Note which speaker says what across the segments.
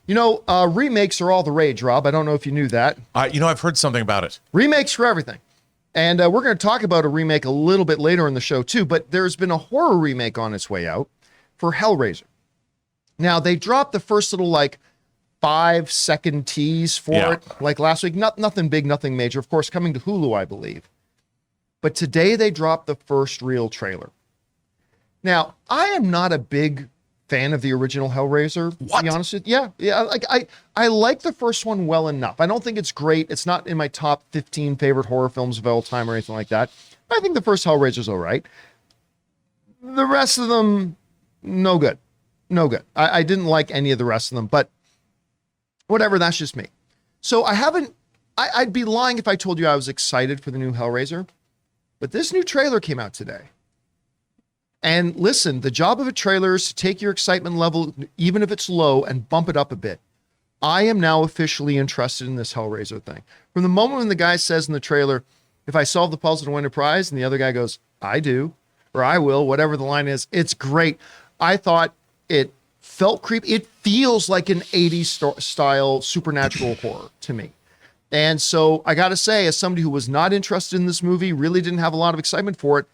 Speaker 1: Remakes are all the rage, Rob. I don't know if you knew that.
Speaker 2: I've heard something about it.
Speaker 1: Remakes for everything. And we're going to talk about a remake a little bit later in the show, too. But there's been a horror remake on its way out for Hellraiser. Now, they dropped the first little, 5-second tease for it, last week. Nothing big, nothing major. Of course, coming to Hulu, I believe. But today they dropped the first real trailer. Now, I am not a big fan of the original Hellraiser, to be honest with you. Yeah. I like the first one well enough. I don't think it's great. It's not in my top 15 favorite horror films of all time or anything like that. But I think the first Hellraiser's all right. The rest of them, no good. No good. I didn't like any of the rest of them, but whatever, that's just me. So I'd be lying if I told you I was excited for the new Hellraiser, but this new trailer came out today. And listen, the job of a trailer is to take your excitement level, even if it's low, and bump it up a bit. I am now officially interested in this Hellraiser thing. From the moment when the guy says in the trailer, if I solve the puzzle to win a prize, and the other guy goes, I do, or I will, whatever the line is, it's great. I thought it felt creepy. It feels like an 80s style supernatural horror to me. And so I got to say, as somebody who was not interested in this movie, really didn't have a lot of excitement for it,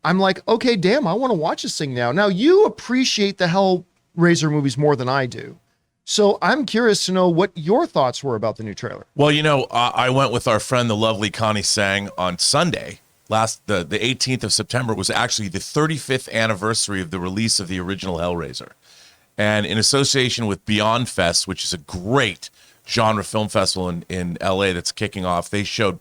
Speaker 1: I'm like, okay, damn, I want to watch this thing now. Now, you appreciate the Hellraiser movies more than I do. So I'm curious to know what your thoughts were about the new trailer.
Speaker 2: Well, I went with our friend, the lovely Connie Sang, on Sunday. The 18th of September was actually the 35th anniversary of the release of the original Hellraiser. And in association with Beyond Fest, which is a great genre film festival in LA that's kicking off, they showed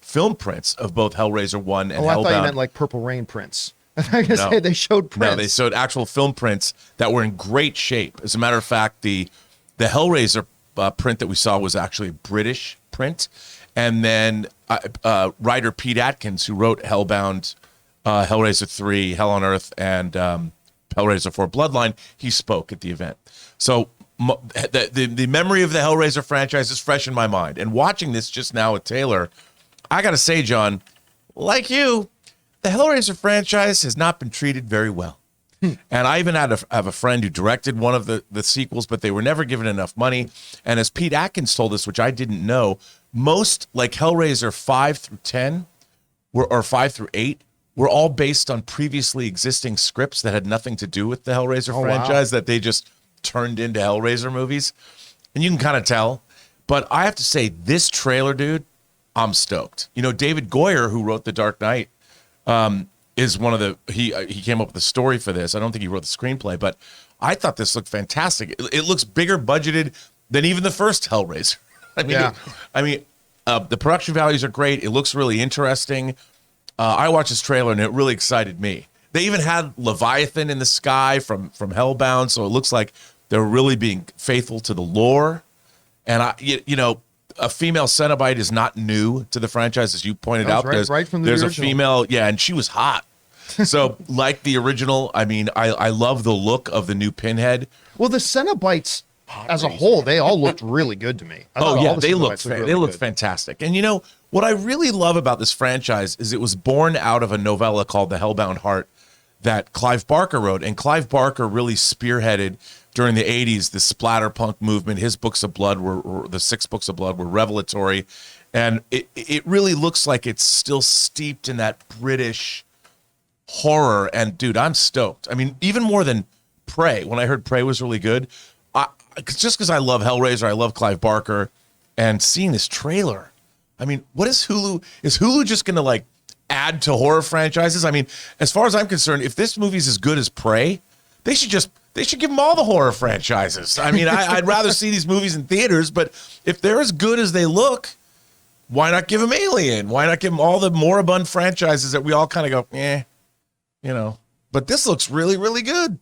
Speaker 2: film prints of both Hellraiser 1 and Hellbound.
Speaker 1: I thought you meant like Purple Rain prints. I was going to say they showed prints.
Speaker 2: No, they showed actual film prints that were in great shape. As a matter of fact, the Hellraiser print that we saw was actually a British print. And then writer Pete Atkins, who wrote Hellbound, Hellraiser 3, Hell on Earth, and Hellraiser 4 Bloodline, he spoke at the event. So the memory of the Hellraiser franchise is fresh in my mind. And watching this just now with Taylor, I got to say, John, like you, the Hellraiser franchise has not been treated very well. And I even have a friend who directed one of the sequels, but they were never given enough money. And as Pete Atkins told us, which I didn't know, most like Hellraiser 5 through 10 or 5 through 8 were all based on previously existing scripts that had nothing to do with the Hellraiser franchise that they just turned into Hellraiser movies. And you can kind of tell. But I have to say, this trailer, dude, I'm stoked. David Goyer, who wrote The Dark Knight, is one of he came up with the story for this. I don't think he wrote the screenplay, but I thought this looked fantastic. It looks bigger budgeted than even the first Hellraiser. The production values are great. It looks really interesting. I watched this trailer and it really excited me. They even had Leviathan in the sky from Hellbound, so it looks like they're really being faithful to the lore. And a female Cenobite is not new to the franchise, as you pointed out.
Speaker 1: Right from the
Speaker 2: there's
Speaker 1: original.
Speaker 2: A female, and she was hot. So, like the original, I love the look of the new Pinhead.
Speaker 1: Well, the Cenobites, as a whole, they all looked really good to me.
Speaker 2: They look fantastic. And what I really love about this franchise is it was born out of a novella called The Hellbound Heart that Clive Barker wrote, and Clive Barker really spearheaded during the 80s, the splatterpunk movement. His books of blood the 6 books of blood were revelatory. And it really looks like it's still steeped in that British horror. And dude, I'm stoked. Even more than Prey. When I heard Prey was really good, just because I love Hellraiser, I love Clive Barker, and seeing this trailer, what is Hulu? Is Hulu just going to add to horror franchises? As far as I'm concerned, if this movie's as good as Prey, they should give them all the horror franchises. I'd rather see these movies in theaters, but if they're as good as they look, why not give them Alien? Why not give them all the moribund franchises that we all kind of go, But this looks really, really good.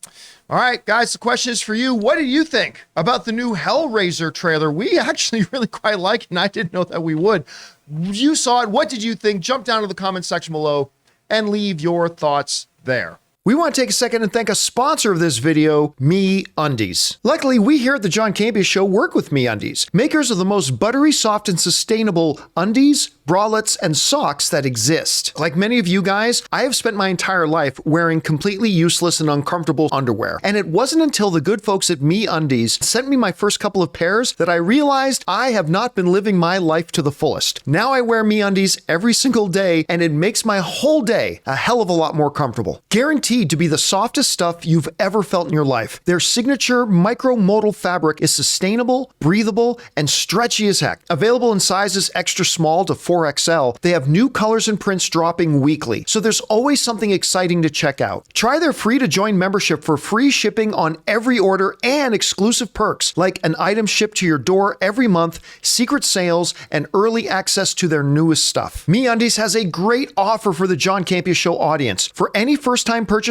Speaker 1: All right, guys, the question is for you. What do you think about the new Hellraiser trailer? We actually really quite like it, and I didn't know that we would. You saw it. What did you think? Jump down to the comment section below and leave your thoughts there. We want to take a second and thank a sponsor of this video, MeUndies. Luckily, we here at the John Campea Show work with MeUndies, makers of the most buttery, soft, and sustainable undies, bralettes, and socks that exist. Like many of you guys, I have spent my entire life wearing completely useless and uncomfortable underwear. And it wasn't until the good folks at MeUndies sent me my first couple of pairs that I realized I have not been living my life to the fullest. Now I wear MeUndies every single day, and it makes my whole day a hell of a lot more comfortable. Guaranteed to be the softest stuff you've ever felt in your life. Their signature micro-modal fabric is sustainable, breathable, and stretchy as heck. Available in sizes extra small to 4XL, they have new colors and prints dropping weekly, so there's always something exciting to check out. Try their free-to-join membership for free shipping on every order and exclusive perks, like an item shipped to your door every month, secret sales, and early access to their newest stuff. MeUndies has a great offer for the John Campea Show audience. For any first-time purchasers,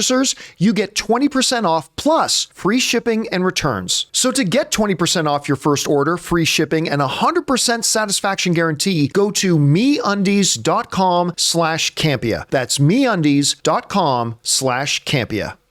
Speaker 1: you get 20% off plus free shipping and returns. So to get 20% off your first order, free shipping, and 100% satisfaction guarantee, go to MeUndies.com/Campea. That's MeUndies.com/Campea.